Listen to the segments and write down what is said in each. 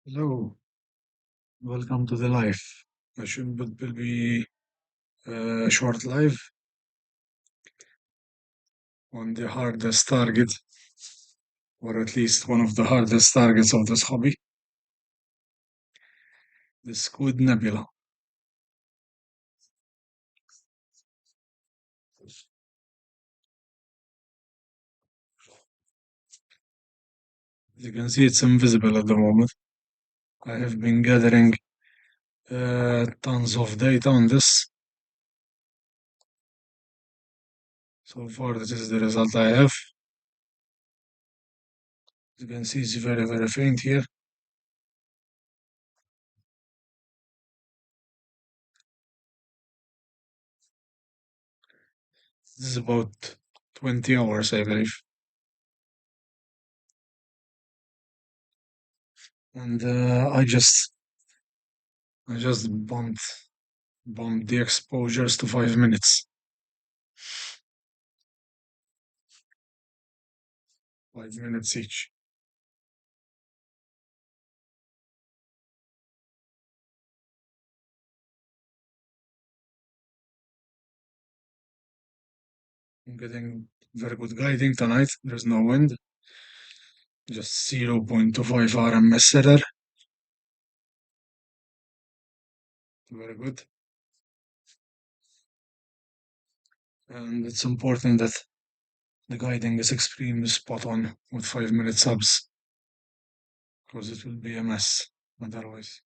Hello, welcome to the live. I should will be a short live on the hardest target, or at least one of the hardest targets of this hobby, the Squid Nebula. As you can see, it's invisible at the moment. I have been gathering tons of data on this. So far, this is the result I have. As you can see, it's very, very faint here. This is about 20 hours, I believe. And I just bumped the exposures to 5 minutes. 5 minutes each. I'm getting very good guiding tonight. There's no wind, just 0.25 RMS error. Very good. And it's important that the guiding is extremely spot on with 5 minute subs, because it will be a mess otherwise.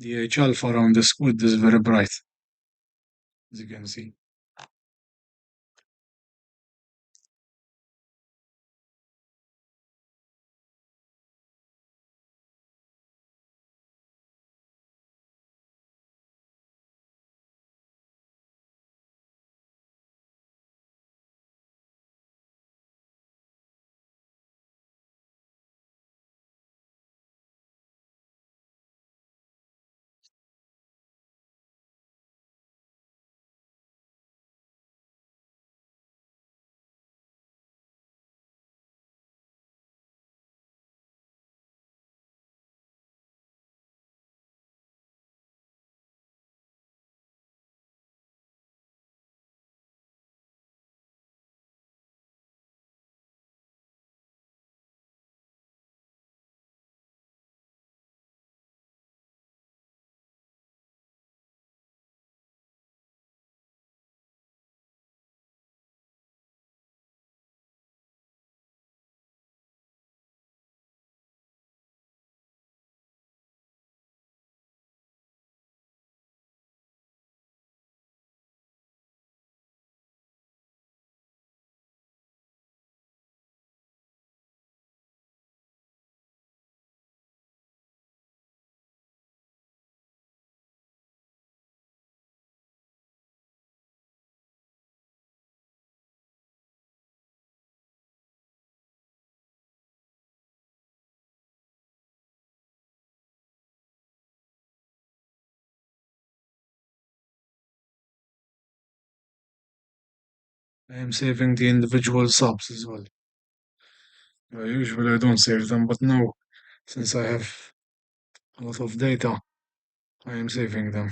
The H alpha around the squid is very bright, as you can see. I am saving the individual subs as well. Usually I don't save them, but now, since I have a lot of data, I am saving them.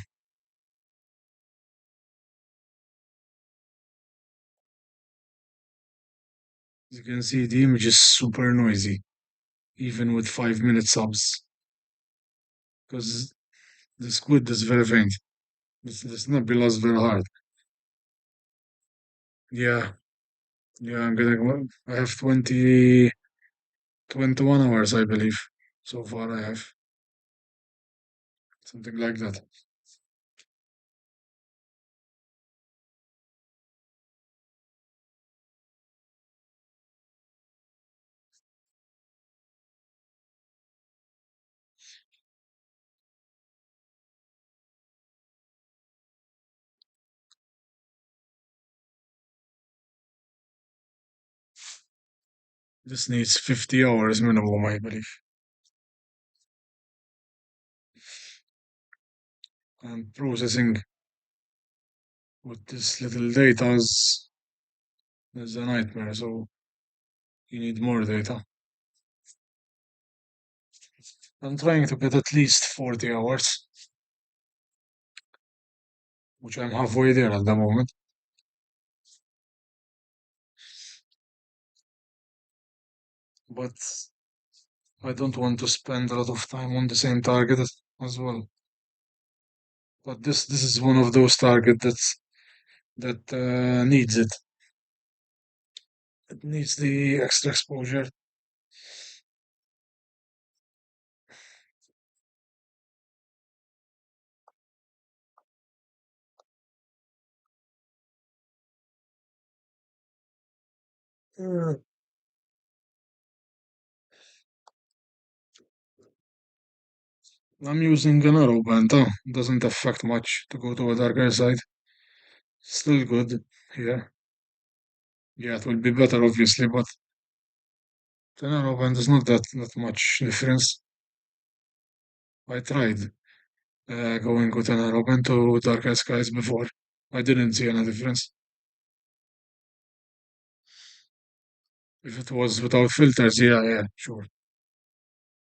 As you can see, the image is super noisy, even with 5 minute subs, because the squid is very faint. This nebula is very hard. Yeah, yeah, I'm getting one. I have 21 hours, I believe. So far, I have something like that. This needs 50 hours minimum, I believe. And processing with this little data is a nightmare, so you need more data. I'm trying to get at least 40 hours, which I'm halfway there at the moment. But I don't want to spend a lot of time on the same target as well. But this is one of those targets that needs it. It needs the extra exposure. Uh, I'm using an arrow band. Doesn't affect much to go to a darker side. Still good. Yeah. Yeah, it will be better obviously, but the narrow band is not that much difference. I tried going with an arrow band to darker skies before. I didn't see any difference. If it was without filters, yeah, yeah, sure.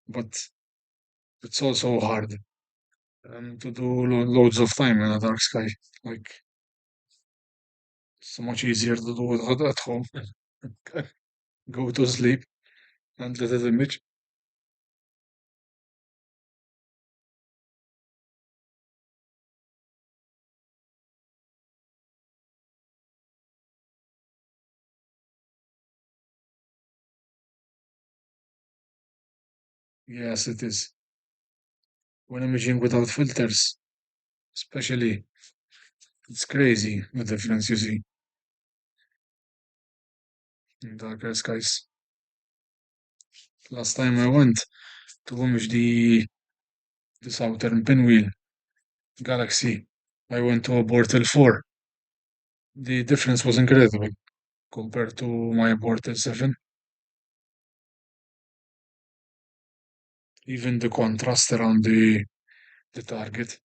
But it's also hard to do loads of time in a dark sky. Like, it's much easier to do it at home. Go to sleep and let it image. Yes, it is. When imaging without filters, especially, it's crazy the difference you see in darker skies. Last time I went to image the southern pinwheel galaxy, I went to a portal 4. The difference was incredible compared to my portal 7. Even the contrast around the target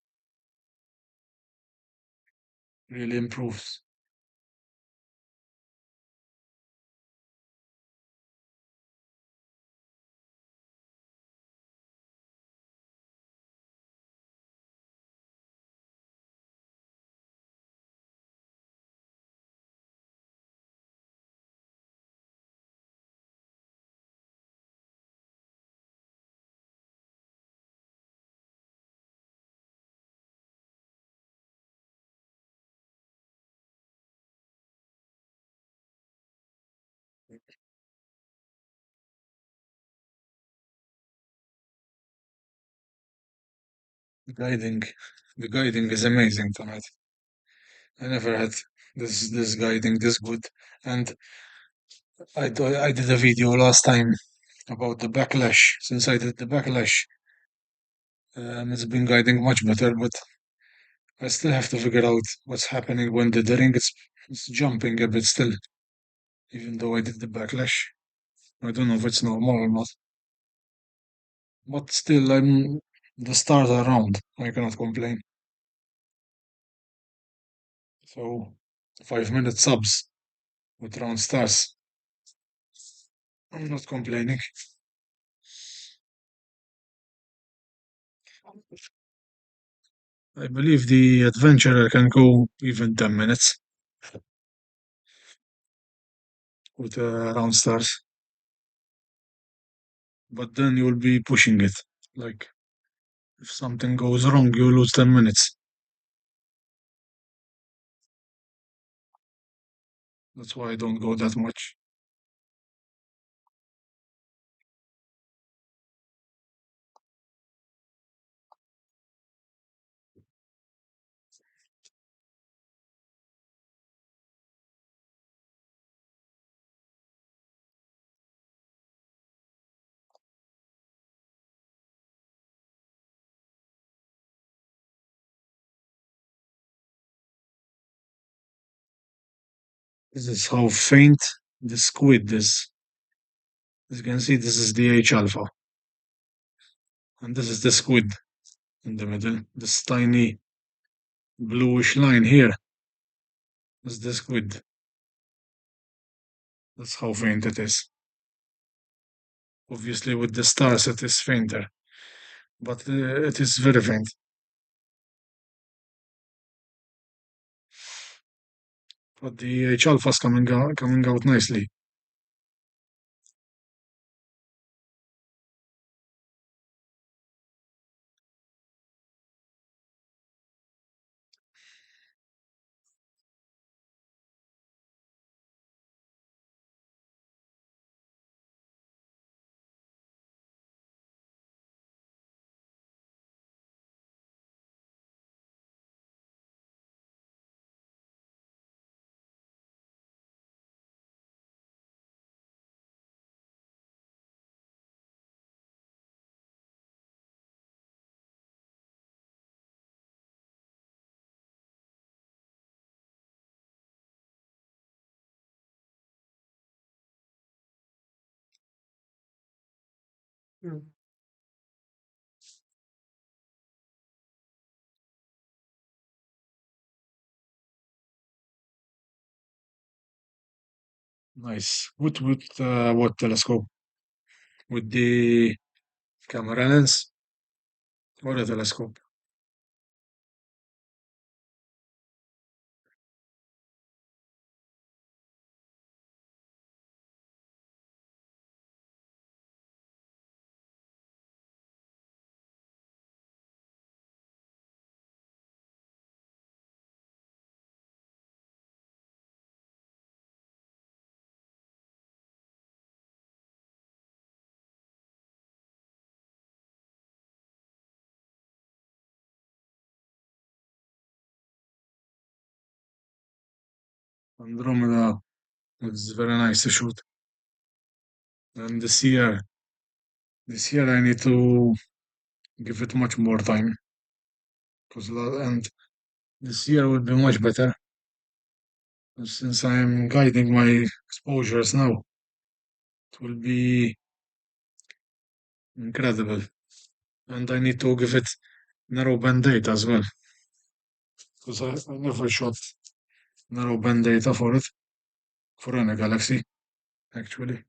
really improves. The guiding, the guiding is amazing tonight. I never had this guiding this good, and I did a video last time about the backlash. Since I did the backlash, it's been guiding much better, but I still have to figure out what's happening when the ring it's jumping a bit still, even though I did the backlash. I don't know if it's normal or not, but still, the stars are round. I cannot complain. So, 5 minute subs with round stars. I'm not complaining. I believe the adventurer can go even 10 minutes with round stars, but then you'll be pushing it. Like, if something goes wrong, you lose 10 minutes. That's why I don't go that much. This is how faint the squid is. As you can see, this is the H alpha, and this is the squid in the middle. This tiny bluish line here is the squid. That's how faint it is. Obviously, with the stars, it is fainter, but it is very faint. But the H alpha is coming out nicely. Mm. Nice. With what telescope? With the camera lens or a telescope? Andromeda is very nice to shoot. And this year I need to give it much more time and this year will be much better since I'm guiding my exposures now. It will be incredible, and I need to give it narrow band data as well because I never shot narrow band data for it for any galaxy actually.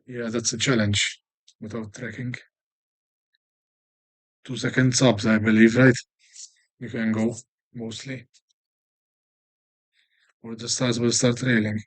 Yeah, that's a challenge without tracking. 2 second subs, I believe, right? You can go mostly, or the stars will start trailing.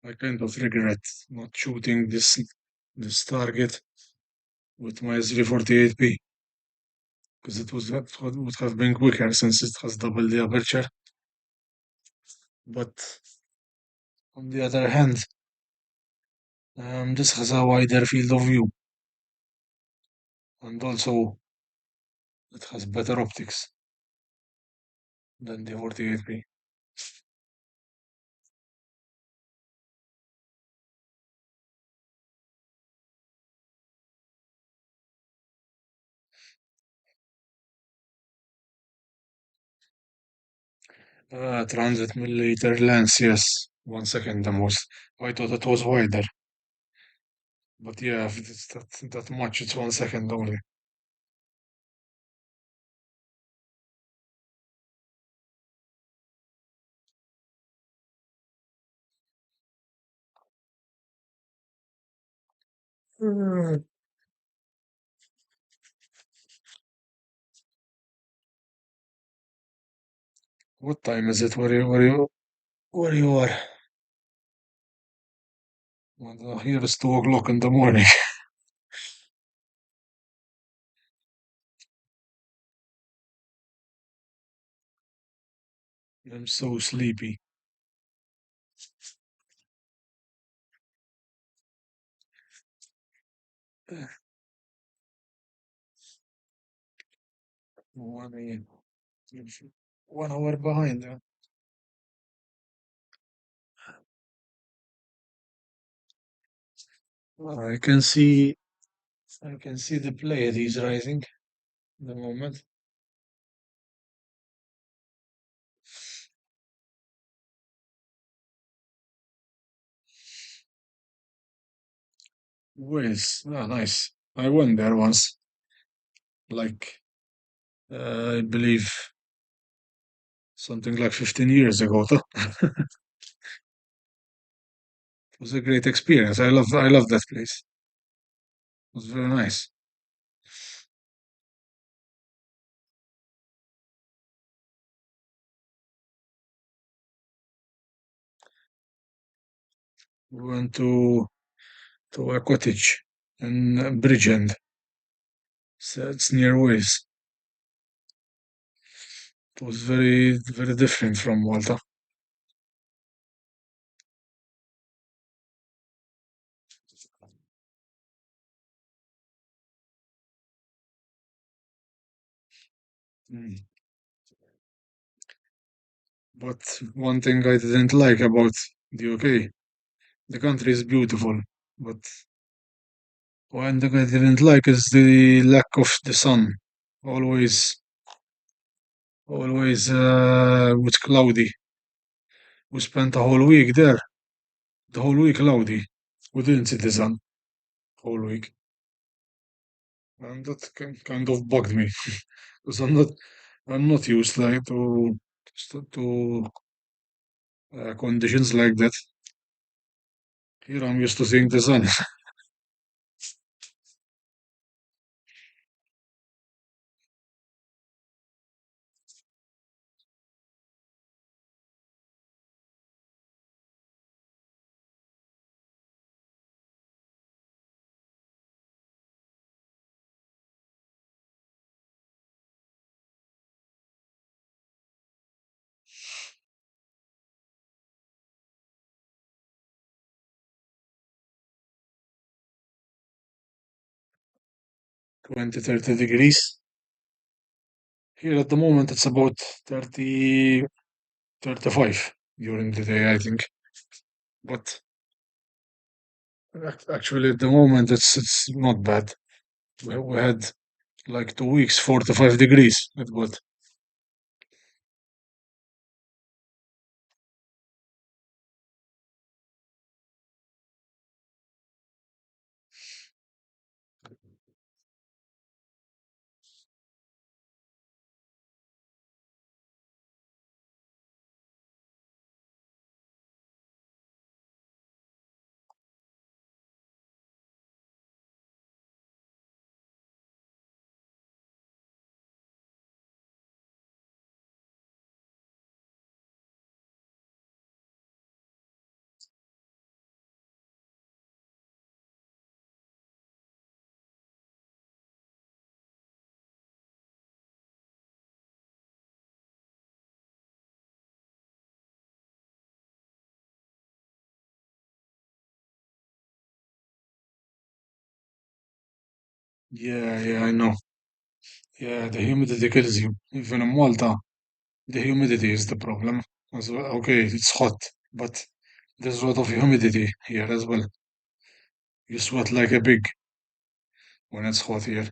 I kind of regret not shooting this target with my 348p because it would have been quicker since it has double the aperture. But on the other hand, this has a wider field of view, and also it has better optics than the 48p. Transit milliliter lens, yes, 1 second the most. I thought it was wider, but yeah, if it's that much, it's 1 second only. Uh, what time is it? Where you are? Well, here it's 2 o'clock in the morning. I'm so sleepy. Uh, 1 a.m. 1 hour behind. I can see. I can see the Pleiades rising at the moment. Wales. Ah, nice. I went there once. Like, I believe something like 15 years ago. Though. It was a great experience. I love that place. It was very nice. We went to a cottage in Bridgend. So it's near Wales. It was very, very different from Malta. Mm. But one thing I didn't like about the UK, the country is beautiful, but one thing I didn't like is the lack of the sun. Always, always, was cloudy. We spent a whole week there, the whole week cloudy. We didn't see the sun whole week, and that kind of bugged me because I'm not used like to conditions like that. Here I'm used to seeing the sun. 20, 30 degrees. Here at the moment it's about 30, 35 during the day, I think. But actually at the moment it's not bad. We had like 2 weeks, 4 to 5 degrees. It got. Yeah, yeah, I know. Yeah, the humidity kills you. Even in Malta, the humidity is the problem as well. Okay, it's hot, but there's a lot of humidity here as well. You sweat like a pig when it's hot here.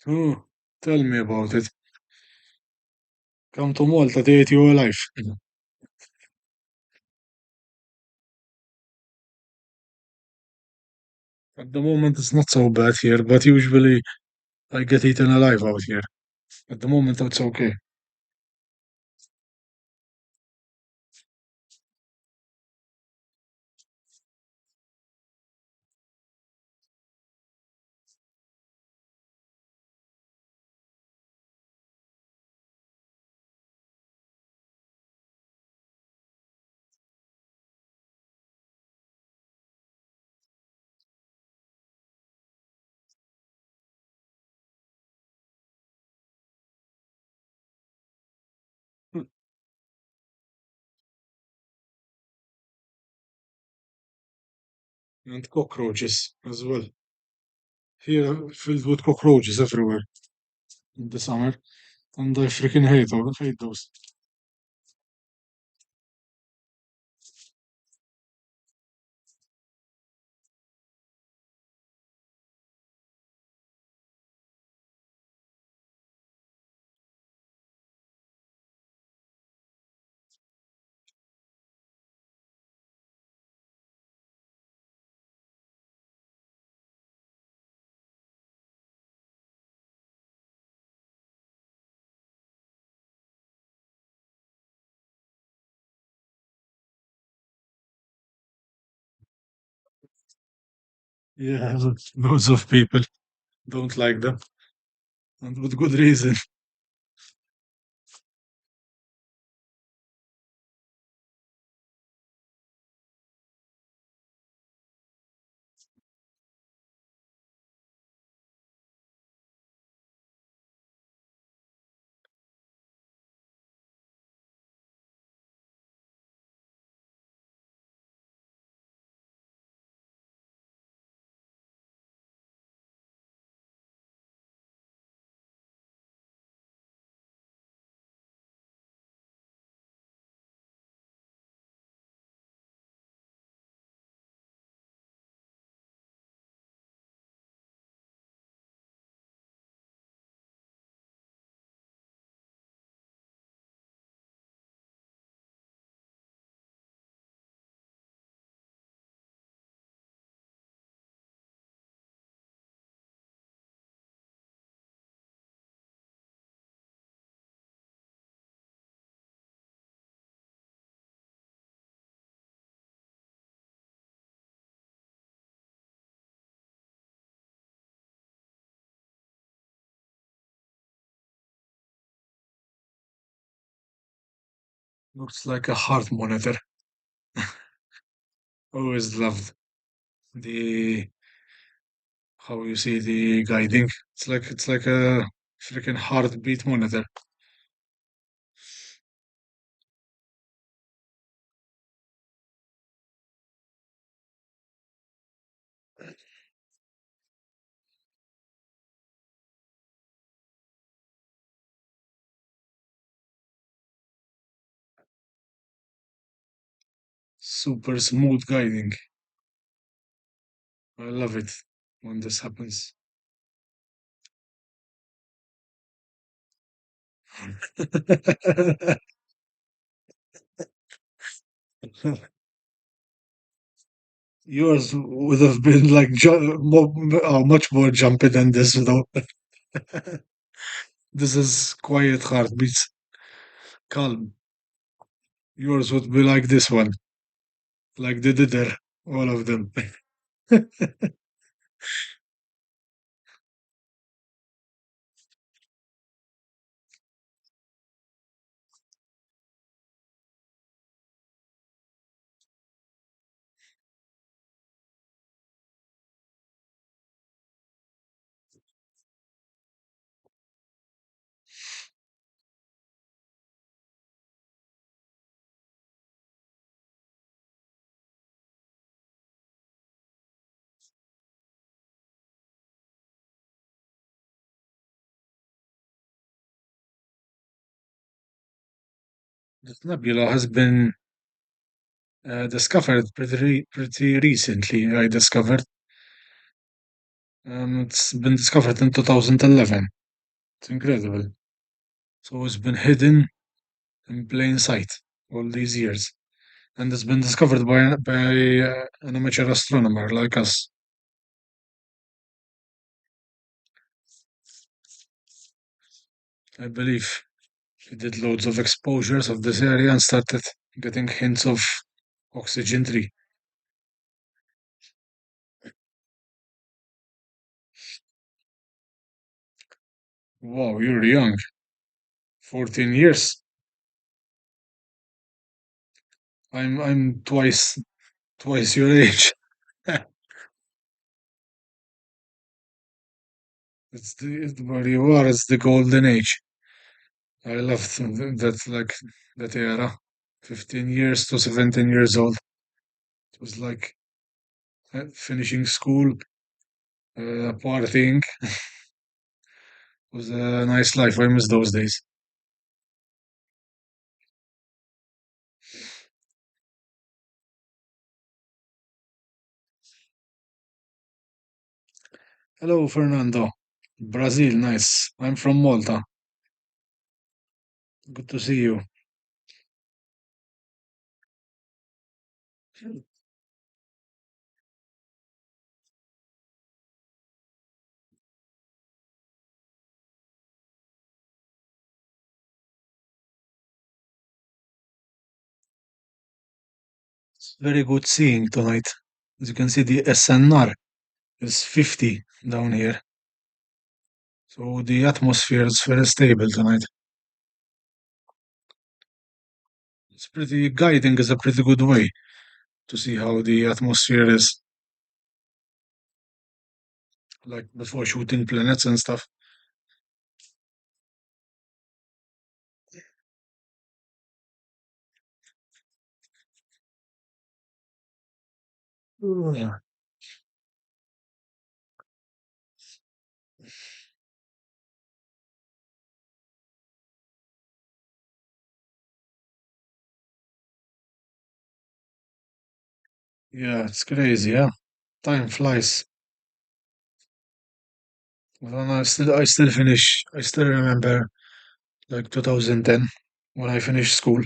Oh, tell me about it. Come to Malta to eat your life. At the moment, it's not so bad here, but usually I get eaten alive out here. At the moment, it's okay. And cockroaches as well. Here, filled with cockroaches everywhere in the summer, and I freaking hate those. Yeah, loads of people don't like them, and with good reason. Looks like a heart monitor. Always loved the how you see the guiding. It's like a freaking heartbeat monitor. Super smooth guiding. I love it when this happens. Yours would have been like much more jumpy than this, though. This is quiet heartbeats, calm. Yours would be like this one, like the dither, all of them. This nebula has been discovered pretty recently. I discovered It's been discovered in 2011. It's incredible. So it's been hidden in plain sight all these years, and it's been discovered by an amateur astronomer like us. I believe he did loads of exposures of this area and started getting hints of oxygen tree. Wow, you're young. 14 years. I'm twice your age. It's where you are. It's the golden age. I love that era. 15 years to 17 years old. It was like finishing school, partying. It was a nice life. I miss those days. Hello, Fernando. Brazil, nice. I'm from Malta. Good to see you. It's very good seeing tonight. As you can see, the SNR is 50 down here. So the atmosphere is very stable tonight. It's pretty guiding is a pretty good way to see how the atmosphere is, like before shooting planets and stuff. Yeah. Yeah, it's crazy, yeah. Time flies. Well, I still remember like 2010 when I finished school,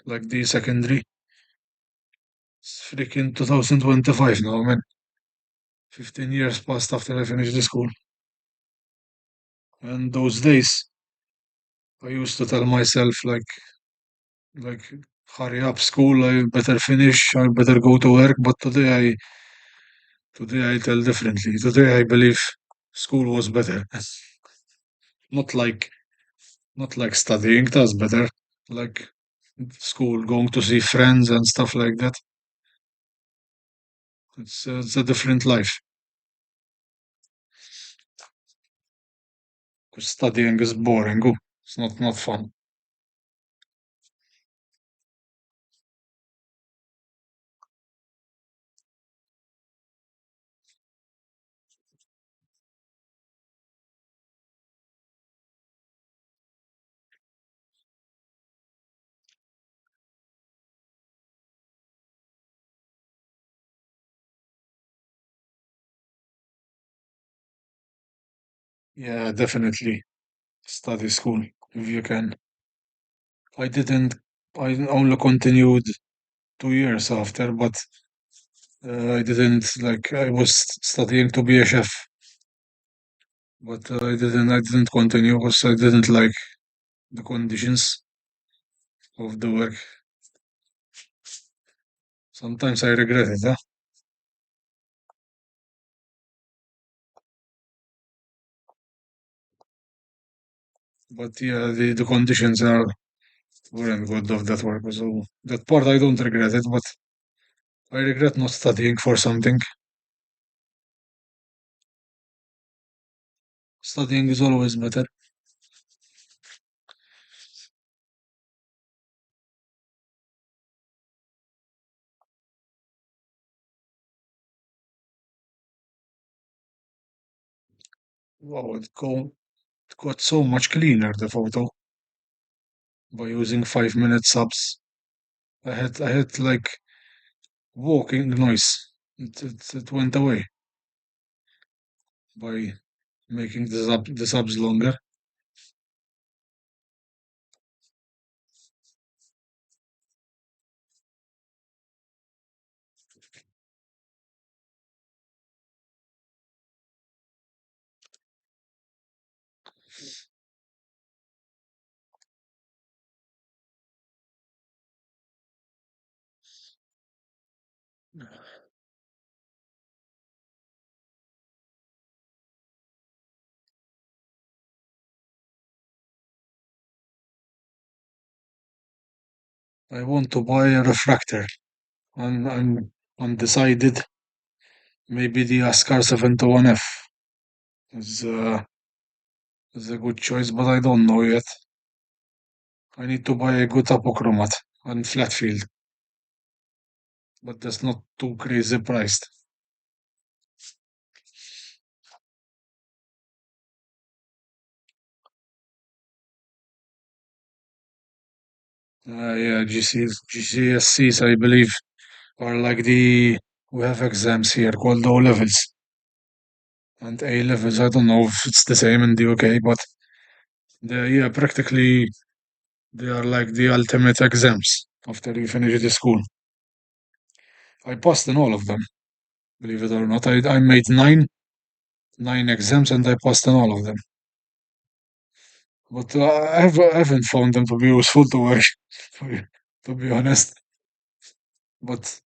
like the secondary. It's freaking 2025 now, man. 15 years passed after I finished the school. And those days, I used to tell myself, like, hurry up, school, I better finish, I better go to work. But today I tell differently. Today I believe school was better. Not like, not like studying, that's better. Like school, going to see friends and stuff like that. It's a different life. 'Cause studying is boring. Oh, it's not fun. Yeah, definitely study school if you can. I didn't. I only continued 2 years after, but I didn't like. I was studying to be a chef, but I didn't continue because I didn't like the conditions of the work. Sometimes I regret it, huh? But yeah, the conditions weren't good of that work. So that part I don't regret it, but I regret not studying for something. Studying is always better. Wow, it got so much cleaner the photo by using 5 minute subs. I had like walking noise. It went away. by making the subs longer. I want to buy a refractor. I'm undecided. Maybe the Ascar 721F is is a good choice, but I don't know yet. I need to buy a good apochromat and flat field, but that's not too crazy priced. Yeah, GCSCs, I believe, are like we have exams here called O levels and A levels. I don't know if it's the same in the UK, but yeah, practically they are like the ultimate exams after you finish the school. I passed in all of them, believe it or not. I made nine exams and I passed in all of them. But I haven't found them to be useful to work, to be honest. But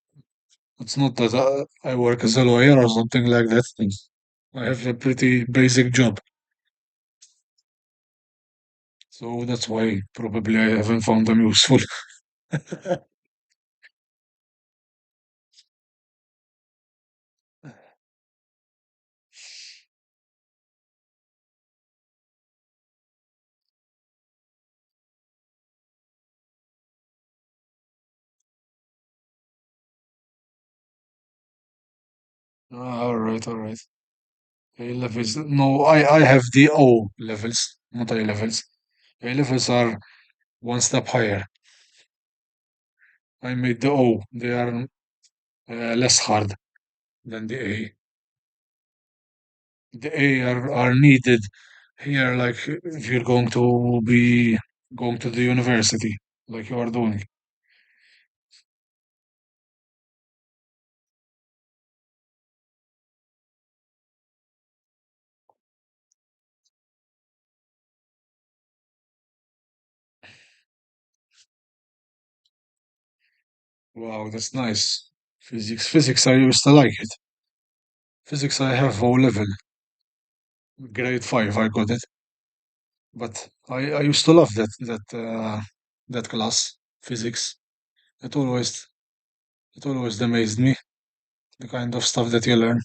it's not that I work as a lawyer or something like that. I have a pretty basic job. So that's why probably I haven't found them useful. All right, all right. A levels. No, I have the O levels, not A levels. A levels are one step higher. I made the O. They are less hard than the A. The A are needed here, like if you're going to be going to the university, like you are doing. Wow, that's nice. Physics, I used to like it. Physics, I have O level, grade five, I got it. But I used to love that class, physics. It always it always amazed me, the kind of stuff that you learn.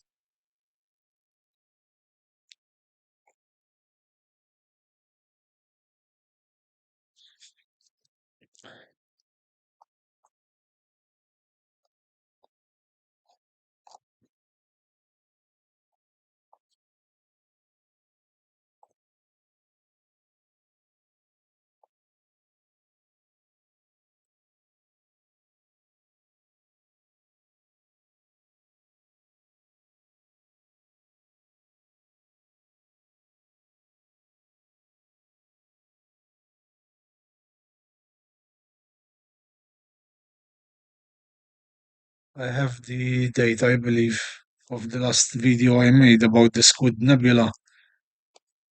I have the date, I believe, of the last video I made about the Squid Nebula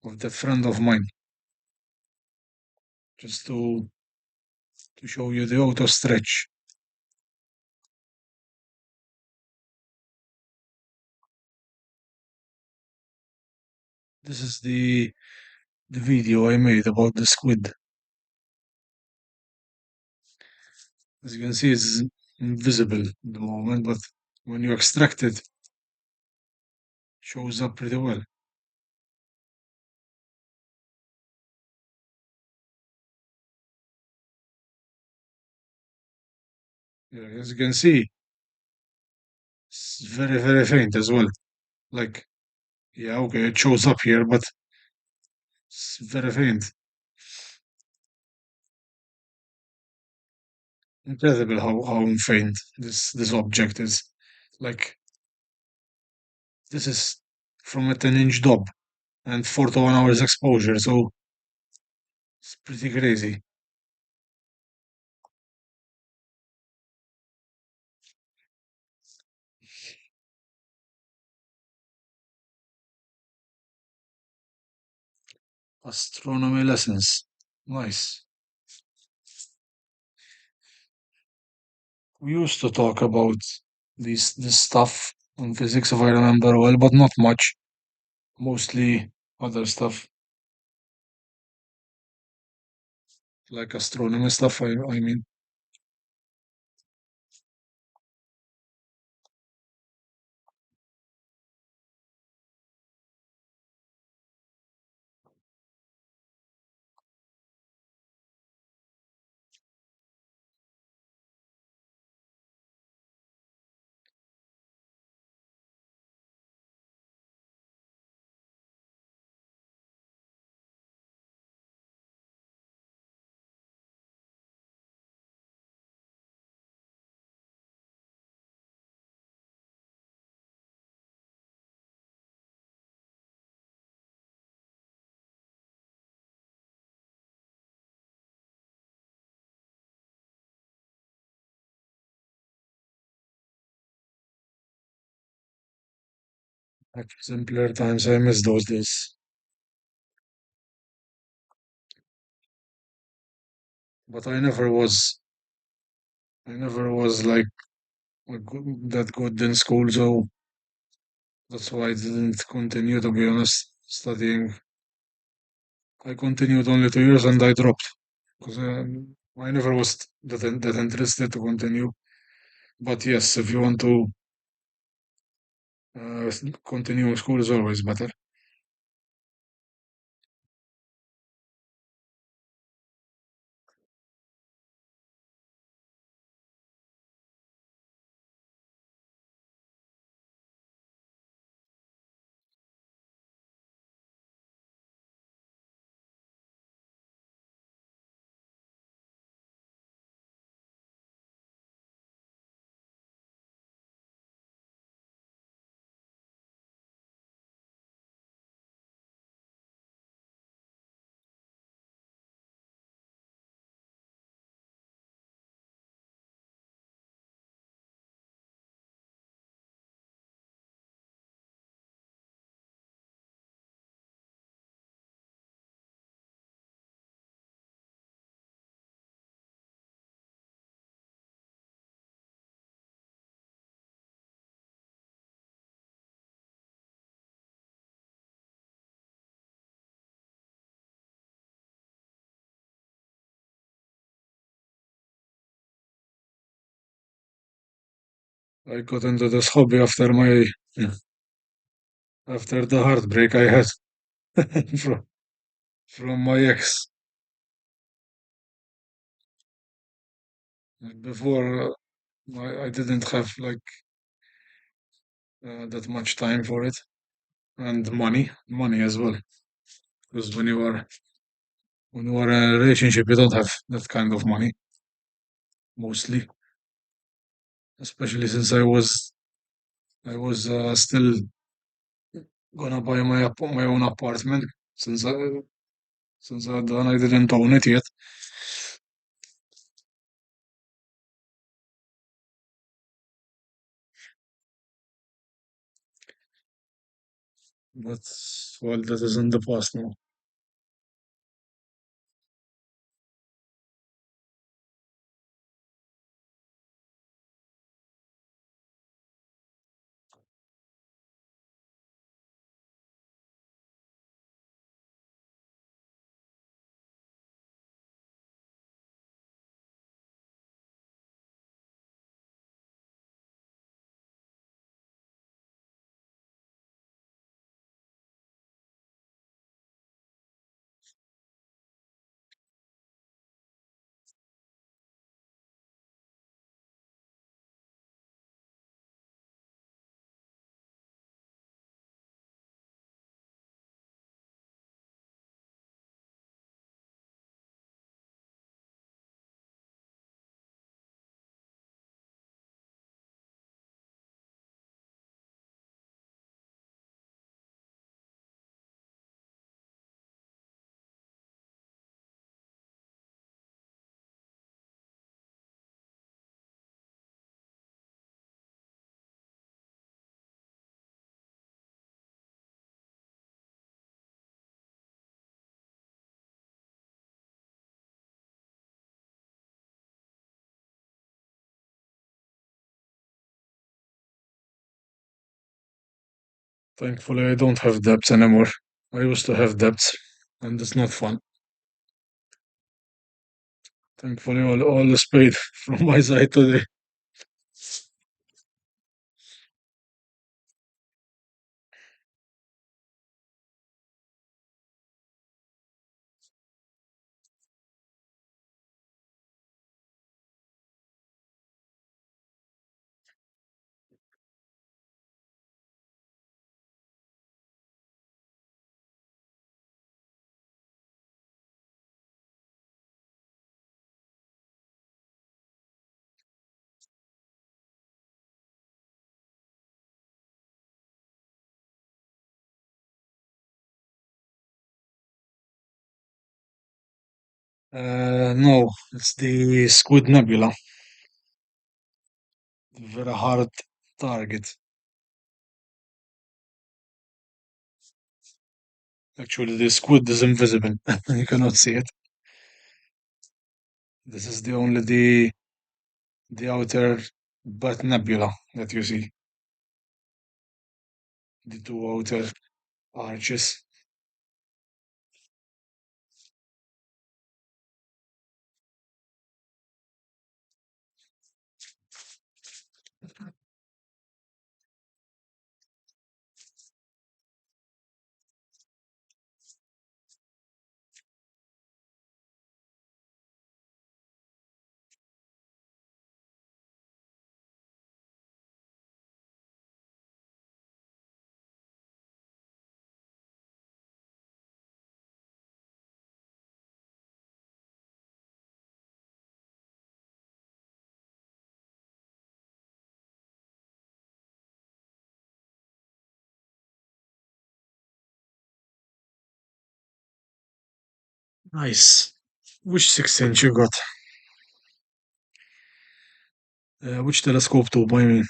of that friend of mine, just to show you the auto stretch. This is the video I made about the squid. As you can see, it's invisible at the moment, but when you extract it, shows up pretty well. Yeah, as you can see, it's very, very faint as well. Like, yeah, okay, it shows up here, but it's very faint. Incredible how faint this object is. Like, this is from a 10-inch dob and 4 to 1 hours exposure, so it's pretty crazy. Astronomy lessons. Nice. We used to talk about this stuff in physics, if I remember well, but not much. Mostly other stuff, like astronomy stuff, I mean. Like simpler times, I miss those days. But I never was like that good in school, so that's why I didn't continue, to be honest, studying. I continued only 2 years and I dropped because I never was that interested to continue. But yes, if you want to uh, continue, school is always better. I got into this hobby after the heartbreak I had from, from my ex. Before, I didn't have like that much time for it, and money as well. Because when you are in a relationship, you don't have that kind of money mostly. Especially since I was still gonna buy my own apartment since I done I didn't own it yet. But well, that is in the past now. Thankfully, I don't have debts anymore. I used to have debts, and it's not fun. Thankfully, all is paid from my side today. No, it's the Squid Nebula. Very hard target. Actually, the squid is invisible. You cannot see it. This is the only the outer but nebula that you see. The two outer arches. Nice. Which 6 inch you got? Which telescope tube, I mean?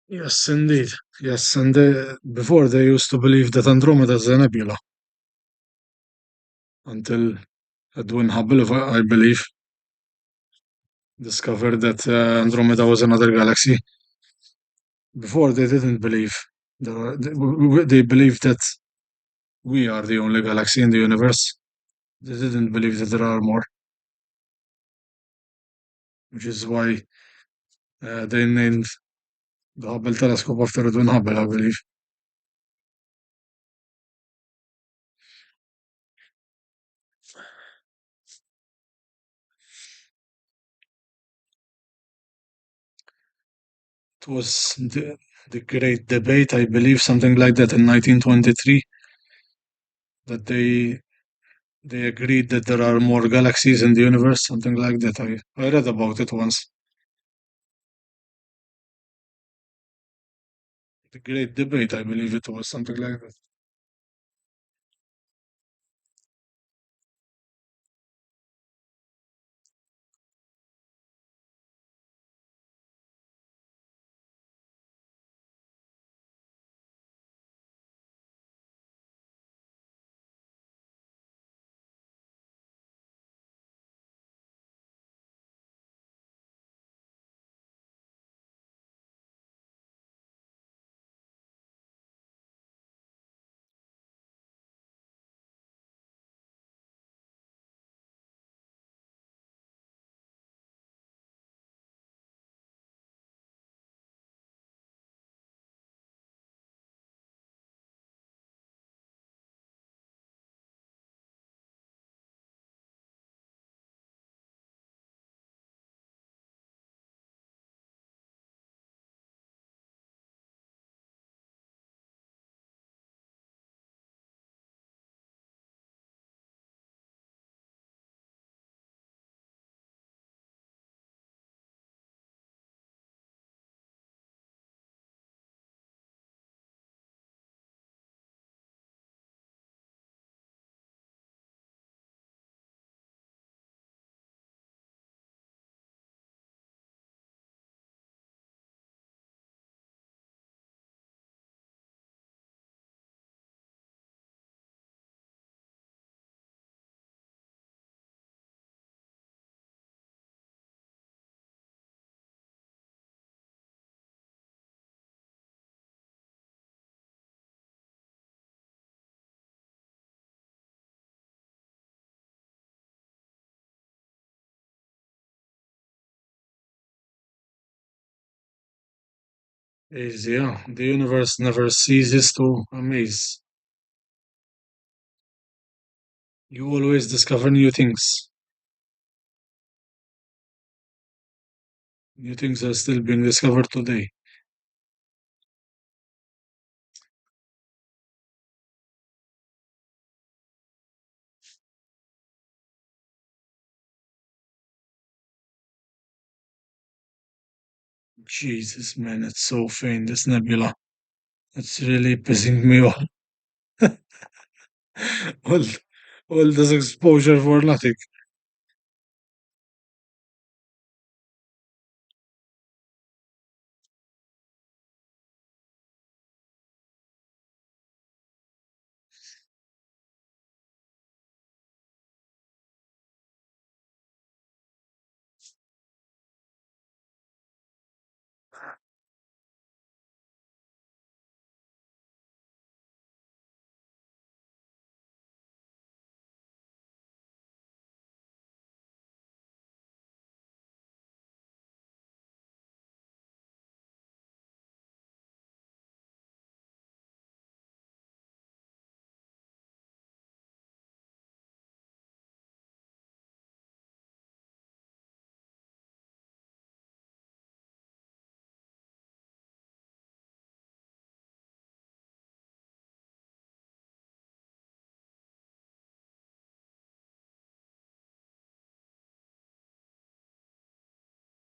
Yes, indeed. Yes, and before they used to believe that Andromeda is a nebula until Edwin Hubble, I believe, discovered that Andromeda was another galaxy. Before they didn't believe. They believed that we are the only galaxy in the universe. They didn't believe that there are more, which is why they named the Hubble telescope after Edwin Hubble, I believe. It was the great debate, I believe, something like that in 1923, that they agreed that there are more galaxies in the universe, something like that. I read about it once. The great debate, I believe it was something like that. Is, yeah, the universe never ceases to amaze. You always discover new things. New things are still being discovered today. Jesus, man, it's so faint, this nebula. It's really pissing me off. all, all this exposure for nothing.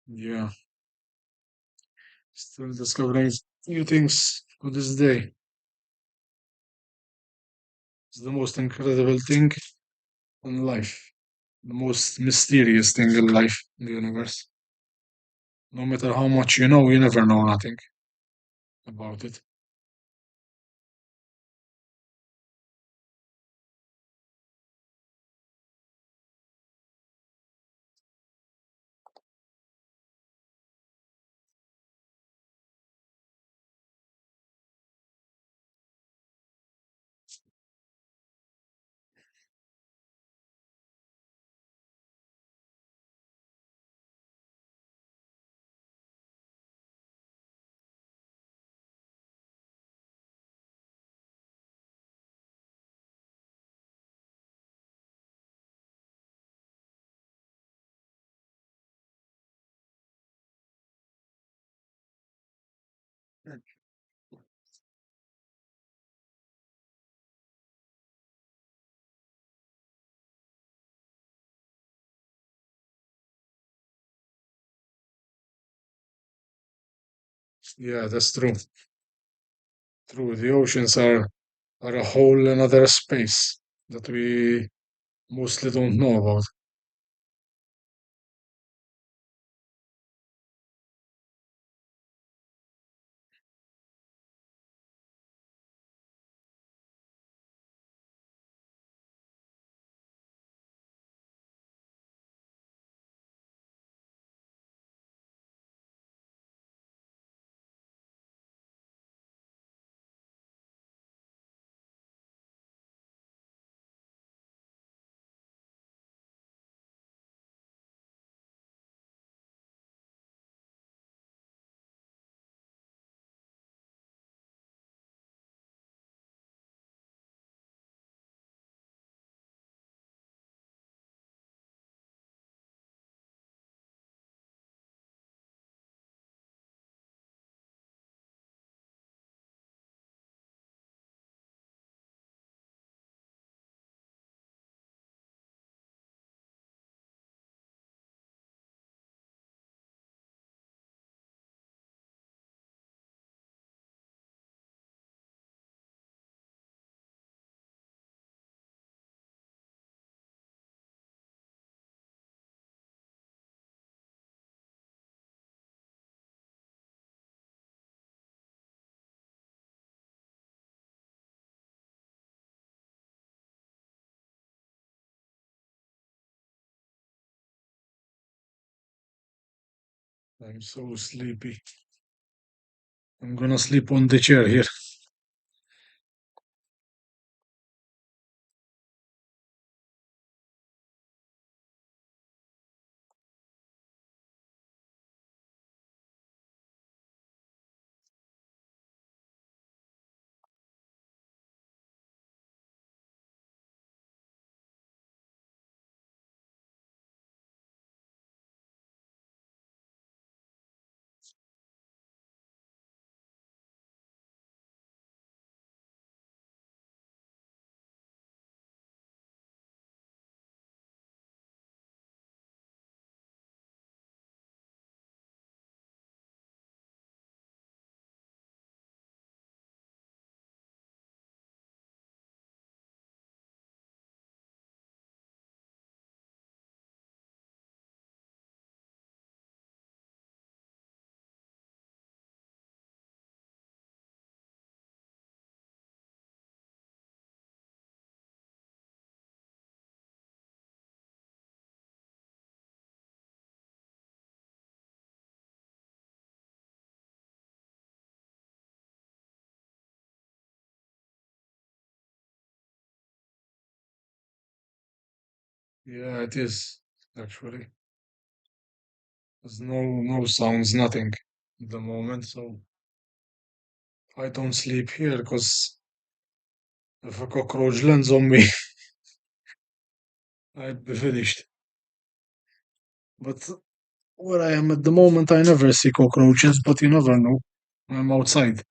Yeah, still discovering new things to this day. It's the most incredible thing in life, the most mysterious thing in life, in the universe. No matter how much you know, you never know nothing about it. Yeah, that's true. True. The oceans are a whole another space that we mostly don't know about. I'm so sleepy. I'm gonna sleep on the chair here. Yeah, it is actually. There's no sounds, nothing at the moment, so I don't sleep here because if a cockroach lands on me, I'd be finished. But where I am at the moment, I never see cockroaches, but you never know. I'm outside.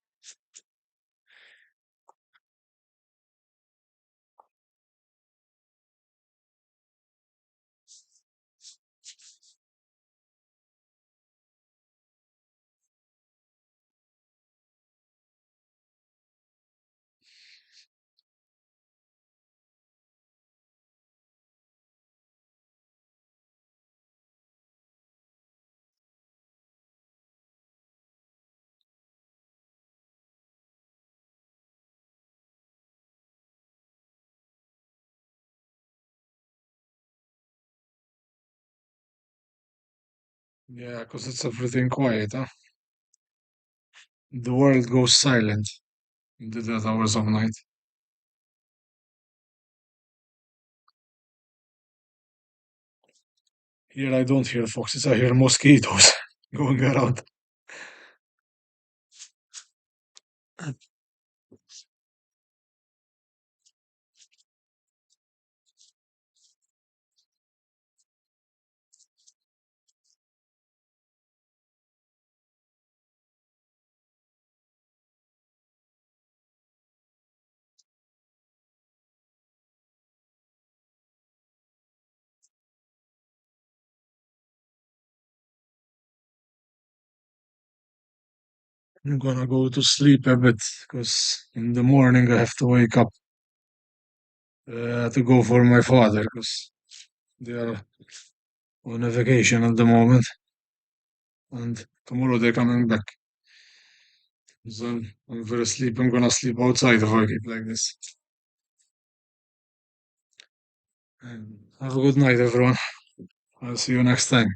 Yeah, because it's everything quiet, huh? The world goes silent in the dead hours of night. Here I don't hear foxes, I hear mosquitoes going around. I'm gonna go to sleep a bit because in the morning I have to wake up to go for my father because they are on a vacation at the moment and tomorrow they're coming back. So I'm very sleep. I'm gonna sleep outside if I keep like this. And have a good night, everyone. I'll see you next time.